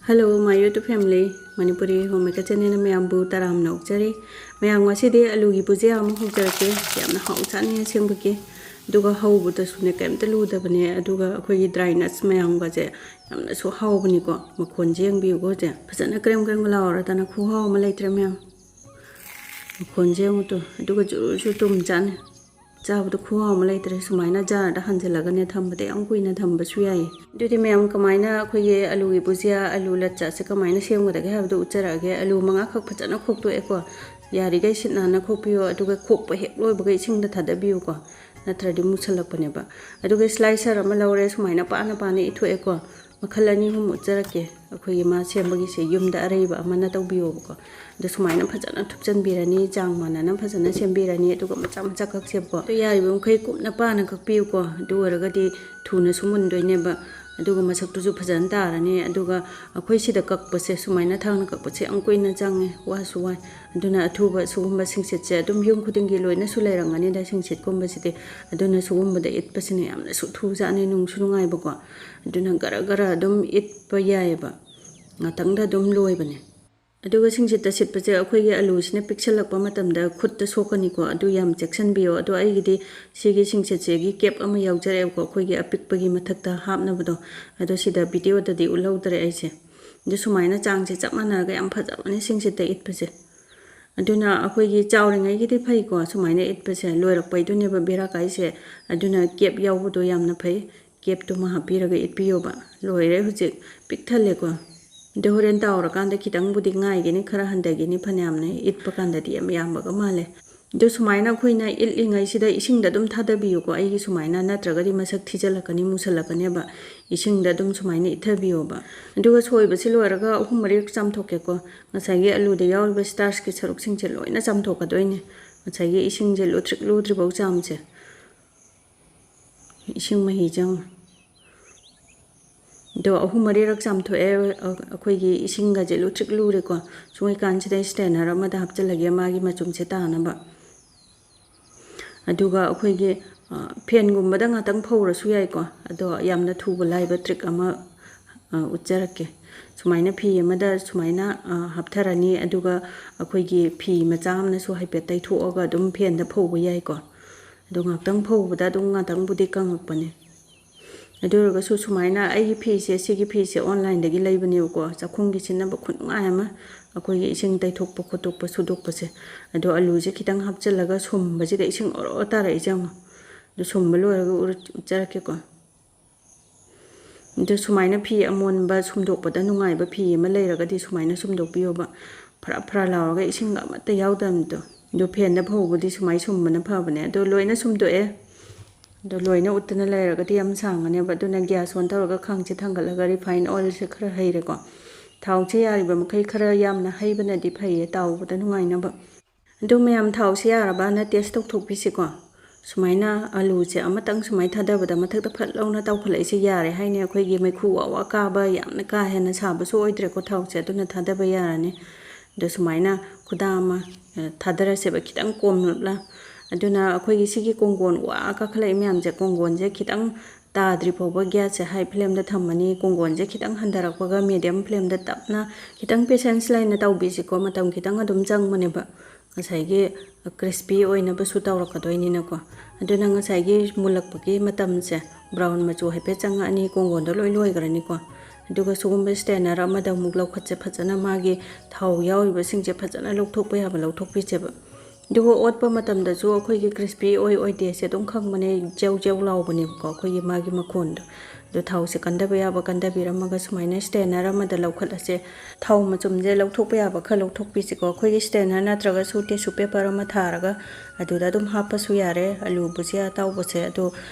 Hello, my YouTube family. Manipuri homemaker channel में आम बू ताराम नौक चरी मैं आम वासी दे आलू की बुजिया आम हो चरके यामना हाउ चाने सेम बके दुगा हाउ बुता सुने कैम तलू दबने दुगा कोई ड्राई नट्स में आम गाजे यामना सो हाउ बनी को मखोन जेंग भी उगो जे फसना क्रेम क्रेम गला और तना खुहाओ मलाइत्रे में मखोन जेंग तो दुगा जुरु तुम जाने चाबद खुहाओ मलाइत्रे सुमाइना जार दा हंजलगने थंबदे आम कुइना थंबसु याई दुदि मैम कमाइना अखोई आलू की बुजिया आलू लच्चा से कमाइना सेमगदगे हाबदो उच्चरागे आलू मंगा खक फजना खोक्तोएको यारिगै सिनाना खोपियो अदुगा खोप हेक लोइबगै इसिंगदा थादबियो नत्रदि मुसलकपनेबा अदुगा स्लाइसर अमा लौरे सुमाइना पाना पाना इथोएको मखल अनि हुम उच्चरके अखोई मा सेमबगी से युमदा अरैबा अमना तौबियोको द सुमाइना फजना थुपचनबिरनी चांग मानना फजना सेमबिरनी अदुगा मचा मचा कक्सेबको तो यारिबो मखै कुपना पाना कक्पियोको दुअरगदि थुना सुमुनदोइनेबा अदुगा मसक्तुजु फजन तारनी अदुगा अखोई सिदा कक्पसे सुमाइना थांना कक्पसे अंकोइना चांगे वासु वाय अदुना अथुबा सुगुम्बा सिंगसेटसे अदुम युम खुदिंगी लोइना सुलाइरंगनी दा सिंगसेट कोम्बसिते अदुना सुगुम्बदा इतपसिने यामना सुथु जाने नुंगसु नुंगाइबको अदुना गरा गरा अदुम इतप यायबा ngатangda dum loibane aduga singsit sitpase akhoi alu sine pixelakpa matamda khutta sokani ko adu yam section bio adu aigidi sigi singsit segi cap ama yaujare ko akhoi gi apikpagi mathakta hapnabado adu sida video da di ulawdare aise du sumaina changse chapmana ga yam phajabane singsit itpase aduna akhoi gi chawringai gi di phai ko sumaina itpase loirakpai du neba bera kaise aduna cap yawbudo yamna phai cap to ma hapiraga itpiyoba loire hujik pikthale ko द होरेन तावरकांद खितंग बुदि गाइगेनि खरा हंदगेनि फन्यामने इतपकांददि यामयामबगा माले दो सुमाइना खोइना इलिंगाइसिदा इसिंगदा दुम थादबियोको आइगी सुमाइना नत्रगदि मसक थिजलकनि मुसलकनेबा इसिंगदा दुम सुमाइना इथबियोबा दुगा सोइबसि लोरगा अहुम मरि चामथोकेको ngसाइगे आलुदे यावलबा स्टार्च के सरुकसिंगसे लोइना चामथोकदोइने ngसाइगे इसिंगजे लोथ्रिकलुद्रिबौ चामसे इसिंग महि जाउ दो अहुम मरिरक चामथोए अखोइगी इसिंगा जे लुथ्रिक लुरेको सुइ कानसिदा स्टेनर अमदा हपचलगे मागी मचुमसे तानबा अदुगा अखोइगी फेनगुमबदा ngатang फौरसु याइको अदो यामना थुबा लाइबा ट्रिक अमा उच्चरके सुमाइना फी अमदा सुमाइना हपथरनी अदुगा अखोइगी फी मचामनसु हाइपे तैथोअगा दुम फेनदा फौबा याइको अदो ngатang फौबदा दुम ngатang बुदि कंगकपने अदुरगा सु सुमाइना आइगी फीसे सिगी फीसे ऑनलाइन दगी लैबनेको चाखुंगी सिनबा खुनुआय अमा अखोइगी इसिंग तैथोकप खोटोकप सुदोकपसे अदो आलूजे खितंग हपचलगा सोमबजिदा इसिंग ओरो तारा इजाम दो सोमब लोरगा उच्चरकेको दो सुमाइना फी अमोनबा सुमदोकपदा नुंगाइबा फी अमा लैरगदि सुमाइना सुमदोकपियोबा फरा फरा लावरगा इसिंग अमत्ता यावदमदो दो फेनदा फौबदि सुमाइ सुमबना फबने दो लोइना सुमदोए दो लोइना उतना लैरगदि यम सांगनेबा दुना ग्यास ऑन तौरगा खांगचे थांगलगा रिफाइन ऑयल से खरा हैरेको थाउचे यारिबा मखै खरा यामना हैबनदि फैये तावबदा नुंगाइनबा दो मयाम थाउसे यारबा ना टेस्ट तौथोकपिसेको सुमाइना आलू से अमतंग सुमाइ थादबदा मथकता फट लौना तौखलैसे यारे हाइने अखोइगी मैखु वावा काबा यामना का हेना साबसु ओइद्रेको थाउचे दुना थादबा याराने दो सुमाइना खुदामा थादरसेबा खितंग कोमला अदुना अखोइगी सिगी कोंगोन वा काखलै म्यामजे कोंगोनजे खितंग ताद्रि फोबा गैस से हाई फ्लेम दा थम्मनी कोंगोनजे खितंग हंदरकपगा मीडियम फ्लेम दा तपना खितंग पेशेंस लाइन तौबिसिको मतम खितंग अदुम चंगमनेबा ngसाइगे क्रिस्पी ओइनबा सु तौरकदोइनिनको अदुना ngसाइगे मुलकपगी मतमसे ब्राउन मचु हाइपे चंग अनि कोंगोनदो लोइ लोइग्रनिको अदुगा सुगुम्बा स्टेनर अमदा मुग लौखतसे फजना मागे थाउ यावइबा सिंगजे फजना लौथोकपा याबा लौथोकपिसेबा दुगो ओतपा मतमदसु अखोइगी क्रिस्पी ओइते से दुम खंगमने जेव जेव लावबनेको अखोइगी मागी मखोंदो दो थाउ से कंदबा याबा कंदबिरमगा सुमाइना स्टेनर अमदा लौखतसे थाउ मचुमजे लौथोकपा याबा ख लौथोकपिसेको अखोइगी स्टेनर नत्रगा सु टिश्यू पेपर अमा थारगा अदुदा दुम हापसु यारे आलू बुजिया ताउबसे अदो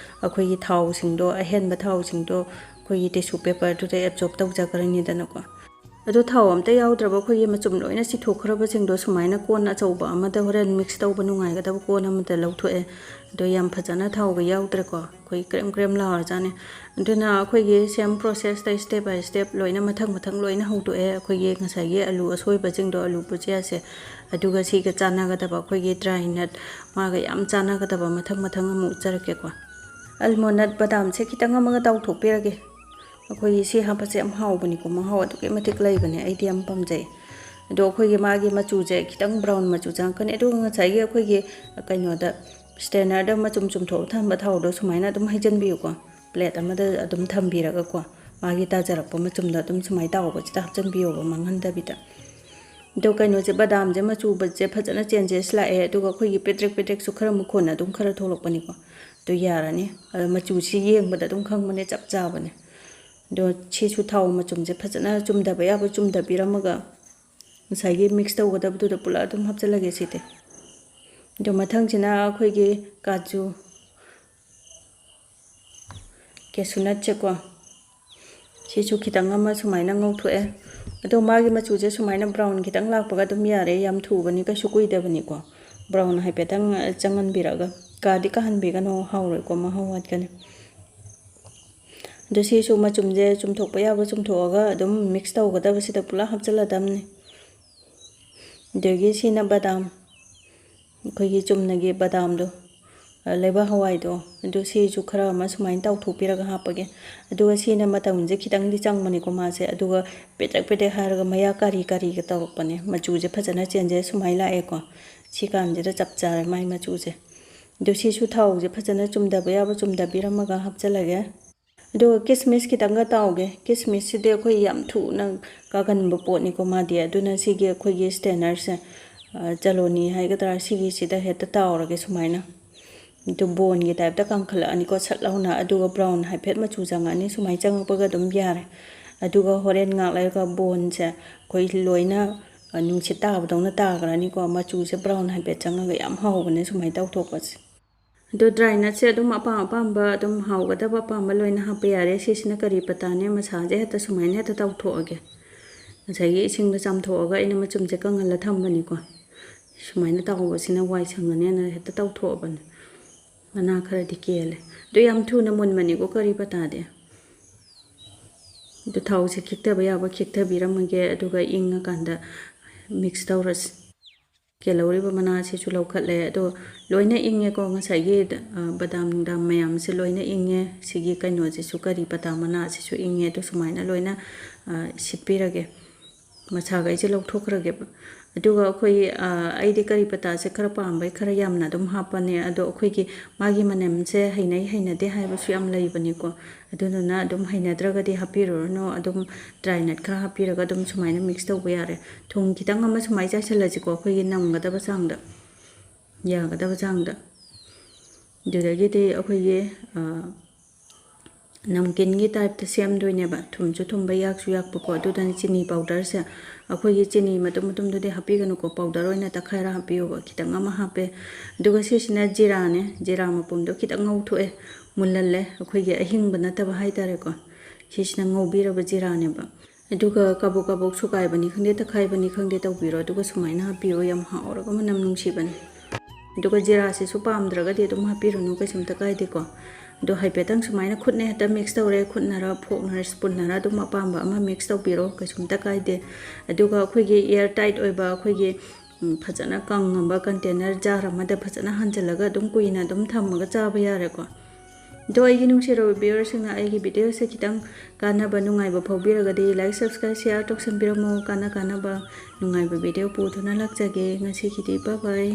अखोइगी थाउ सिंगदो अहेनबा थाउ सिंगदो अखोइगी टिश्यू पेपर दुदे एब्जॉर्ब तौजगरनिदनको अदो थाउ अमते याउद्रबा खोइ मचुम लोइना सिथोखरबा सिंगदो सुमाइना कोन अचौबा अमदा होरेन मिक्स तौबा नुंगाइगदबा कोन अमदा लौथोए दो याम फजना थाउगा याउद्रेको खोइ क्रेम क्रेम लावर जाने अदुना खोइगे सेम प्रोसेस ता स्टेप बाय स्टेप लोइना मथंग मथंग लोइना हौदोए खोइगे ngसाइगे आलू असोइबा सिंगदो आलू बुजिया से अदुगा सिगा चानागदबा खोइगे ड्राई नट मागा याम चानागदबा मथंग मथंग अमु उच्चरकेको almond nut badam से खितंग अमगा तौथोकपिरगे ꯑꯩꯈꯣꯏꯒꯤ ꯁꯤ ꯍꯥꯞꯄꯁꯦ ꯌꯥꯝ ꯍꯥꯎꯕꯅꯤꯀꯣ ꯃꯍꯥꯎ ꯑꯗꯨꯛꯀꯤ ꯃꯇꯤꯛ ꯂꯩꯕꯅꯦ ꯑꯩꯗꯤ ꯌꯥꯝ ꯄꯥꯝꯖꯩ ꯑꯗꯣ ꯑꯩꯈꯣꯏꯒꯤ ꯃꯥꯒꯤ ꯃꯆꯨꯁꯦ ꯈꯤꯇꯪ ꯕ꯭ꯔꯥꯎꯟ ꯃꯆꯨ ꯆꯪꯉꯛꯀꯅꯤ ꯑꯗꯨꯒ ꯉꯁꯥꯏꯒꯤ ꯑꯩꯈꯣꯏꯒꯤ ꯀꯩꯅꯣꯗ ꯁ꯭ꯇꯦꯅꯔꯗ ꯃꯆꯨꯝ ꯆꯨꯝꯊꯣꯛ ꯊꯝꯕ ꯊꯥꯎꯗꯣ ꯁꯨꯃꯥꯏꯅ ꯑꯗꯨꯝ ꯍꯩꯖꯤꯟꯕꯤꯌꯨꯀꯣ ꯄ꯭ꯂꯦꯠ ꯑꯃꯗ ꯑꯗꯨꯝ ꯊꯝꯕꯤꯔꯒꯀꯣ ꯃꯥꯒꯤ ꯇꯥꯖꯔꯛꯄ ꯃꯆꯨꯝꯗ ꯑꯗꯨꯝ ꯁꯨꯃꯥꯏꯅ ꯇꯥꯎꯕꯁꯤꯗ ꯍꯥꯞꯆꯤꯟꯕꯤꯌꯣꯕ ꯃꯥꯡꯍꯟꯗꯕꯤꯗ ꯑꯗꯣ ꯀꯩꯅꯣꯁꯦ ꯕꯗꯥꯝꯁꯦ ꯃꯆꯨꯁꯦ ꯐꯖꯅ ꯆꯦꯟꯖꯦꯁ ꯂꯥꯛꯑꯦ ꯑꯗꯨꯒ ꯑꯩꯈꯣꯏꯒꯤ ꯄꯦꯇ꯭ꯔꯦꯛ ꯄꯦꯇ꯭ꯔꯦꯛꯁꯨ ꯈꯔ ꯃꯈꯣꯟ ꯑꯗꯨꯝ ꯈꯔ ꯊꯣꯛꯂꯛꯄꯅꯤꯀꯣ ꯑꯗꯨ ꯌꯥꯔꯅꯤ ꯑꯗꯣ ꯃꯆꯨꯁꯤ ꯌꯦꯡꯕꯗ ꯑꯗꯨꯝ ꯈꯪꯕꯅꯦ ꯆꯞ ꯆꯥꯕꯅꯦ ꯑꯗꯣ ꯁꯤꯁꯨ ꯊꯥꯎ ꯃꯆꯨꯝꯁꯦ ꯐꯖꯅ ꯆꯨꯝꯗꯕ ꯌꯥꯕ ꯆꯨꯝꯗꯕꯤꯔꯝꯃꯒ ꯉꯁꯥꯏꯒꯤ ꯃꯤꯛꯁ ꯇꯧꯒꯗꯕꯗꯨꯗ ꯄꯨꯂꯞ ꯑꯗꯨꯝ ꯍꯥꯞꯆꯤꯜꯂꯒꯦ ꯁꯤꯗꯤ ꯑꯗꯣ ꯃꯊꯪꯁꯤꯅ ꯑꯩꯈꯣꯏꯒꯤ ꯀꯥꯖꯨ ꯀꯦꯁꯨꯅꯠꯁꯦꯀꯣ ꯁꯤꯁꯨ ꯈꯤꯇꯪ ꯑꯃ ꯁꯨꯃꯥꯏꯅ ꯉꯧꯊꯣꯛꯑꯦ ꯑꯗꯣ ꯃꯥꯒꯤ ꯃꯆꯨꯁꯦ ꯁꯨꯃꯥꯏꯅ ꯕ꯭ꯔꯥꯎꯟ ꯈꯤꯇꯪ ꯂꯥꯛꯄꯒ ꯑꯗꯨꯝ ꯌꯥꯔꯦ ꯌꯥꯝ ꯊꯨꯕꯅꯤ ꯀꯩꯁꯨ ꯀꯨꯏꯗꯕꯅꯤꯀꯣ ꯕ꯭ꯔꯥꯎꯟ ꯍꯥꯏꯐꯦꯠꯇꯪ ꯆꯪꯍꯟꯕꯤꯔꯒ ꯀꯥꯗꯤ ꯀꯥꯍꯟꯕꯤꯒꯅꯣ ꯍꯥꯎꯔꯣꯏꯀꯣ ꯃꯍꯥꯎ ꯋꯥꯠꯀꯅꯤ ꯑꯗꯣ ꯁꯤꯁꯨ ꯃꯆꯨꯝꯁꯦ ꯆꯨꯝꯊꯣꯛꯄ ꯌꯥꯕ ꯆꯨꯝꯊꯣꯛꯑꯒ ꯑꯗꯨꯝ ꯃꯤꯛꯁ ꯇꯧꯒꯗꯕꯁꯤꯗ ꯄꯨꯂꯞ ꯍꯥꯞꯆꯤꯜꯂꯗꯕꯅꯤ ꯑꯗꯒꯤ ꯁꯤꯅ ꯕꯗꯥꯝ ꯑꯩꯈꯣꯏꯒꯤ ꯆꯨꯝꯅꯒꯤ ꯕꯗꯥꯝꯗꯣ ꯂꯩꯕꯥꯛ ꯍꯋꯥꯏꯗꯣ ꯑꯗꯨ ꯁꯤꯁꯨ ꯈꯔ ꯑꯃ ꯁꯨꯃꯥꯏꯅ ꯇꯥꯎꯊꯣꯛꯄꯤꯔꯒ ꯍꯥꯞꯄꯒꯦ ꯑꯗꯨꯒ ꯁꯤꯅ ꯃꯇꯝꯁꯦ ꯈꯤꯇꯪꯗꯤ ꯆꯪꯕꯅꯤꯀꯣ ꯃꯥꯁꯦ ꯑꯗꯨꯒ ꯄꯦꯇ꯭ꯔꯦꯛ ꯄꯦꯇ꯭ꯔꯦꯛ ꯍꯥꯏꯔꯒ ꯃꯌꯥ ꯀꯥꯔꯤ ꯀꯥꯔꯤꯒ ꯇꯧꯔꯛꯄꯅꯦ ꯃꯆꯨꯁꯦ ꯐꯖꯅ ꯆꯦꯟꯖꯦ ꯁꯨꯃꯥꯏꯅ ꯂꯥꯛꯑꯦꯀꯣ ꯁꯤ ꯀꯥꯟꯁꯤꯗ ꯆꯞ ꯆꯥꯔꯦ ꯃꯥꯏ ꯃꯆꯨꯁꯦ ꯑꯗꯣ ꯁꯤꯁꯨ ꯊꯥꯎꯁꯦ ꯐꯖꯅ ꯆꯨꯝꯗꯕ ꯌꯥꯕ ꯆꯨꯝꯗꯕꯤꯔꯝꯃꯒ ꯍꯥꯞꯆꯤꯜꯂꯒꯦ ꯑꯗꯨꯒ ꯀꯤꯁꯃꯤꯁ ꯈꯤꯇꯪꯒ ꯇꯥꯎꯒꯦ ꯀꯤꯁꯃꯤꯁꯁꯤꯗꯤ ꯑꯩꯈꯣꯏ ꯌꯥꯝ ꯊꯨꯅ ꯀꯥꯒꯟꯕ ꯄꯣꯠꯅꯤꯀꯣ ꯃꯥꯗꯤ ꯑꯗꯨꯅ ꯁꯤꯒꯤ ꯑꯩꯈꯣꯏꯒꯤ ꯁ꯭ꯇꯦꯅꯔꯁꯦ ꯆꯂꯣꯅꯤ ꯍꯥꯏꯒꯗ꯭ꯔꯥ ꯁꯤꯒꯤꯁꯤꯗ ꯍꯦꯛꯇ ꯇꯥꯎꯔꯒꯦ ꯁꯨꯃꯥꯏꯅ ꯑꯗꯨ ꯕꯣꯟꯒꯤ ꯇꯥꯏꯞꯇ ꯀꯪꯈꯠꯂꯛꯑꯅꯤꯀꯣ ꯁꯠ ꯂꯥꯎꯅ ꯑꯗꯨꯒ ꯕ꯭ꯔꯥꯎꯟ ꯍꯥꯏꯐꯦꯠ ꯃꯆꯨ ꯆꯪꯉꯛꯑꯅꯤ ꯁꯨꯃꯥꯏꯅ ꯆꯪꯉꯛꯄꯒ ꯑꯗꯨꯝ ꯌꯥꯔꯦ ꯑꯗꯨꯒ ꯍꯣꯔꯦꯟ ꯉꯥꯛ ꯂꯩꯔꯒ ꯕꯣꯟꯁꯦ ꯑꯩꯈꯣই ꯂꯣꯏꯅ ꯅꯨꯡꯁꯤꯠ ꯇꯥꯕꯗꯧꯅ ꯇꯥꯈ꯭ꯔꯅꯤꯀꯣ ꯃꯆꯨꯁꯦ ꯕ꯭ꯔꯥꯎꯟ ꯍꯥꯏꯐꯦꯠ ꯆꯪꯉꯒ ꯌꯥꯝ ꯍꯥꯎꯕꯅꯦ ꯁꯨꯃꯥꯏꯅ ꯇꯧꯊꯣꯛꯄꯁꯦ ꯑꯗꯣ ꯗ꯭ꯔꯥꯏ ꯅꯠꯁꯦ ꯑꯗꯨꯝ ꯑꯄꯥꯝ ꯑꯄꯥꯝꯕ ꯑꯗꯨꯝ ꯍꯥꯎꯒꯗꯕ ꯑꯄꯥꯝꯕ ꯂꯣꯏꯅ ꯍꯥꯞꯄ ꯌꯥꯔꯦ ꯁꯤꯁꯤꯅ ꯀꯔꯤ ꯄꯇꯥꯅꯦ ꯃꯁꯥꯁꯦ ꯍꯦꯛꯇ ꯁꯨꯃꯥꯏꯅ ꯍꯦꯛꯇ ꯇꯧꯊꯣꯛꯑꯒꯦ ꯉꯁꯥꯏꯒꯤ ꯏꯁꯤꯡꯗ ꯆꯥꯝꯊꯣꯛꯑꯒ ꯑꯩꯅ ꯃꯆꯨꯝꯁꯦ ꯀꯪꯍꯜꯂ ꯊꯝꯕꯅꯤꯀꯣ ꯁꯨꯃꯥꯏꯅ ꯇꯧꯕꯁꯤꯅ ꯋꯥꯏ ꯁꯪꯉꯅꯦꯅ ꯍꯦꯛꯇ ꯇꯧꯊꯣꯛꯑꯕꯅꯦ ꯃꯅꯥ ꯈꯔꯗꯤ ꯀꯦꯜꯂꯦ ꯑꯗꯣ ꯌꯥꯝ ꯊꯨꯅ ꯃꯨꯟꯕꯅꯤꯀꯣ ꯀꯔꯤ ꯄꯇꯥꯗꯤ ꯑꯗꯣ ꯊꯥꯎꯁꯦ ꯈꯤꯛꯊꯕ ꯌꯥꯕ ꯈꯤꯛꯊꯕꯤꯔꯝꯃꯒꯦ ꯑꯗꯨꯒ ꯏꯪꯉꯀꯥꯟꯗ ꯃꯤꯛꯁ ꯇꯧꯔꯁꯤ ꯀꯦꯜꯍꯧꯔꯤꯕ ꯃꯅꯥꯁꯤꯁꯨ ꯂꯧꯈꯠꯂꯦ ꯑꯗꯣ ꯂꯣꯏꯅ ꯏꯪꯉꯦꯀꯣ ꯉꯁꯥꯏꯒꯤ ꯕꯗꯥꯝ ꯅꯨꯡꯗꯥꯝ ꯃꯌꯥꯝꯁꯦ ꯂꯣꯏꯅ ꯏꯪꯉꯦ ꯁꯤꯒꯤ ꯀꯩꯅꯣꯁꯤꯁꯨ ꯀꯔꯤ ꯄꯇꯥ ꯃꯅꯥꯁꯤꯁꯨ ꯏꯪꯉꯦ ꯑꯗꯣ ꯁꯨꯃꯥꯏꯅ ꯂꯣꯏꯅ ꯁꯤꯠꯄꯤꯔꯒꯦ ꯃꯁꯥꯈꯩꯁꯦ ꯂꯧꯊꯣꯛꯈ꯭ꯔꯒꯦꯕ ꯑꯗꯨꯒ ꯑꯩꯈꯣꯏ ꯑꯩꯗꯤ ꯀꯔꯤ ꯄꯇꯥꯁꯦ ꯈꯔ ꯄꯥꯝꯕꯩ ꯈꯔ ꯌꯥꯝꯅ ꯑꯗꯨꯝ ꯍꯥꯞꯄꯅꯦ ꯑꯗꯣ ꯑꯩꯈꯣꯏꯒꯤ ꯃꯥꯒꯤ ꯃꯅꯝꯁꯦ ꯍꯩꯅꯩ ꯍꯩꯅꯗꯦ ꯍꯥꯏꯕꯁꯨ ꯌꯥꯝ ꯂꯩꯕꯅꯤꯀꯣ ꯑꯗꯨꯗꯨꯅ ꯑꯗꯨꯝ ꯍꯩꯅꯗ꯭ꯔꯒꯗꯤ ꯍꯥꯞꯄꯤꯔꯨꯔꯅꯨ ꯑꯗꯨꯝ ꯗ꯭ꯔꯥꯏ ꯅꯠ ꯈꯔ ꯍꯥꯞꯄꯤꯔꯒ ꯑꯗꯨꯝ ꯁꯨꯃꯥꯏꯅ ꯃꯤꯛꯁ ꯇꯧꯕ ꯌꯥꯔꯦ ꯊꯨꯝ ꯈꯤꯇꯪ ꯑꯃ ꯁꯨꯃꯥꯏꯅ ꯆꯥꯏꯁꯤꯜꯂꯁꯤꯀꯣ ꯑꯩꯈꯣꯏꯒꯤ ꯅꯝꯒꯗꯕ ꯆꯥꯡꯗ ꯌꯥꯒꯗꯕ ꯆꯥꯡꯗ ꯑꯗꯨꯗꯒꯤꯗꯤ ꯑꯩꯈꯣꯏꯒꯤ ꯅꯝꯀꯤꯟꯒꯤ ꯇꯥꯏꯞꯇ ꯁꯦꯝꯗꯣꯏꯅꯦꯕ ꯊꯨꯝꯁꯨ ꯊꯨꯝꯕ ꯌꯥꯛꯁꯨ ꯌꯥꯛꯄꯀꯣ ꯑꯗꯨꯗꯅ ꯆꯤꯅꯤ ꯄꯥꯎꯗꯔꯁꯦ ꯑꯩꯈꯣꯏꯒꯤ ꯆꯤꯅꯤ ꯃꯇꯨꯝꯗꯨꯗꯤ ꯍꯥꯞꯄꯤꯒꯅꯨꯀꯣ ꯄꯥꯎꯗꯔ ꯑꯣꯏꯅ ꯇꯛꯈꯥꯏꯔ ꯍꯥꯞꯄꯤꯌꯣꯕ ꯈꯤꯇꯪ ꯑꯃ ꯍꯥꯞꯄꯦ ꯑꯗꯨꯒ ꯁꯤꯁꯤꯅ ꯖꯤꯔꯥꯅꯦ ꯖꯤꯔꯥ ꯃꯄꯨꯝꯗꯣ ꯈꯤꯇꯪ ꯉꯧꯊꯣꯛꯑꯦ ꯃꯨꯜꯍꯜꯂꯦ ꯑꯩꯈꯣꯏꯒꯤ ꯑꯍꯤꯡꯕ ꯅꯠꯇꯕ ꯍꯥꯏꯇꯥꯔꯦꯀꯣ ꯁꯤꯁꯤꯅ ꯉꯧꯕꯤꯔꯕ ꯖꯤꯔꯥꯅꯦꯕ ꯑꯗꯨꯒ ꯀꯕꯣꯛ ꯀꯕꯣꯛ ꯁꯨꯒꯥꯏꯕꯅꯤ ꯈꯪꯗꯦ ꯇꯛꯈꯥꯏꯕꯅꯤ ꯈꯪꯗꯦ ꯇꯧꯕꯤꯔꯣ ꯑꯗꯨꯒ ꯁꯨꯃꯥꯏꯅ ꯍꯥꯞꯄꯤꯌꯣ ꯌꯥꯝ ꯍꯥꯎꯔꯒ ꯃꯅꯝ ꯅꯨꯡꯁꯤꯕꯅꯤ ꯑꯗꯨꯒ ꯖꯤꯔꯥꯁꯤꯁꯨ ꯄꯥꯝꯗ꯭ꯔꯒꯗꯤ ꯑꯗꯨꯝ ꯍꯥꯞꯄꯤꯔꯨꯅꯨ ꯀꯩꯁꯨꯝꯇ ꯀꯥꯏꯗꯦꯀꯣ ꯑꯗꯣ ꯍꯥꯏꯐꯦꯠꯇꯪ ꯁꯨꯃꯥꯏꯅ ꯈꯨꯠꯅ ꯍꯦꯛꯇ ꯃꯤꯛꯁ ꯇꯧꯔꯦ ꯈꯨꯠꯅꯔ ꯐꯣꯛꯅꯔ ꯁ꯭ꯄꯨꯟꯅꯔ ꯑꯗꯨꯝ ꯑꯄꯥꯝꯕ ꯑꯃ ꯃꯤꯛꯁ ꯇꯧꯕꯤꯔꯣ ꯀꯩꯁꯨꯝꯇ ꯀꯥꯏꯗꯦ ꯑꯗꯨꯒ ꯑꯩꯈꯣꯏꯒꯤ ꯏꯌꯔ ꯇꯥꯏꯠ ꯑꯣꯏꯕ ꯑꯩꯈꯣꯏꯒꯤ ꯐꯖꯅ ꯀꯪꯉꯕ ꯀꯟꯇꯦꯅꯔ ꯖꯥꯔ ꯑꯃꯗ ꯐꯖꯅ ꯍꯥꯟꯖꯤꯜꯂꯒ ꯑꯗꯨꯝ ꯀꯨꯏꯅ ꯑꯗꯨꯝ ꯊꯝꯃꯒ ꯆꯥꯕ ꯌꯥꯔꯦꯀꯣ ꯑꯗꯣ ꯑꯩꯒꯤ ꯅꯨꯡꯁꯤꯔꯕ ꯚꯤꯌꯔꯁꯤꯡꯅ ꯑꯩꯒꯤ ꯚꯤꯗꯤꯑꯣꯁꯦ ꯈꯤꯇꯪ ꯀꯥꯟꯅꯕ ꯅꯨꯡꯉꯥꯏꯕ ꯐꯥꯎꯕꯤꯔꯒꯗꯤ ꯂꯥꯏꯛ ꯁꯕꯁꯀ꯭ꯔꯥꯏꯕ ꯁꯤꯌꯔ ꯇꯧꯁꯟꯕꯤꯔꯝꯃꯨ ꯀꯥꯟꯅꯕ ꯅꯨꯡꯉꯥꯏꯕ ꯚꯤꯗꯤꯑꯣ ꯄꯨꯗꯨꯅ ꯂꯥꯛꯆꯒꯦ ꯉꯁꯤꯒꯤꯗꯤ ꯕꯥꯏ ꯕꯥꯏ